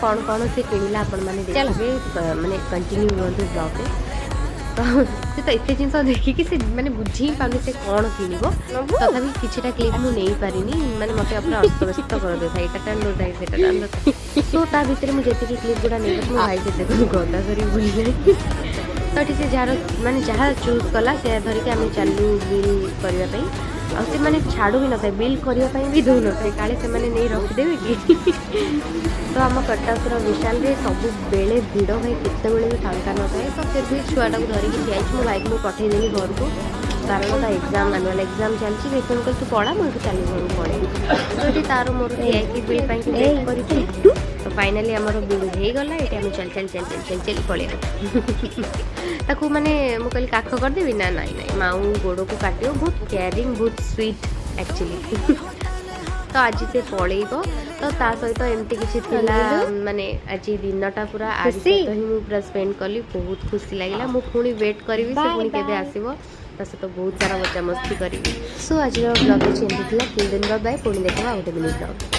कौन कौन से किणला आपण मैंने देखिए माने कंटिन्यू रुहतु ब्लॉग तो से तो एते जिनस देखिकी से माने बुझी पानी से कौन किनिबो तथापि किछिटा क्लिप मु नहीं पारिनी माने मते अपना अस्तव्यस्त कर दे था एटा टाइम लो जाई सेटा टाइम लो सो ता भीतर मु जेतिकी क्लिप गुडा नहीं मु भाई के देखो गदा करी भूल गई तो से जार माने जहाँ चूज कला से धरिक आम चलू बिल करने आ से मैंने छाड़ू भी नए बिल करने भी दौ न काले से मैंने नहीं रखिदेवे कि तो आम कटकर विशाल रे सब बेले भिड़ भाई केत भी फांका न थाए तो फिर भी छुआटा को धरिकी ठिया मुझे भाई को पठेदेली घर को कारण ता एग्जाम आनुआल एग्जाम चलती देखो कल तू पढ़ा मुझे चली घर पड़े तो तार मोर ठिया बिल वेट कर तो फाइनाली आमर बिल हो गला ये आम चल चल चल चल चल चल पड़े ताकू माने मु कहली काख करदेवी ना नाई नाई माऊ गोड़ को काटियो बहुत केयरिंग बहुत स्वीट एक्चुअली तो आज से पलैब तो ता सहित एमती किसी माने आज दिनटा पूरा आज सहित ही मुझे पूरा स्पेंड कली बहुत खुशी लगे मुझे पुणी वेट करी से पुणी केबे आसीबो ता सहित बहुत सारा मजा मस्ती करी सो आज ब्लॉग चेंज थी 3 दिन बाद पुणी देखा गोटे दिन ब्लॉग।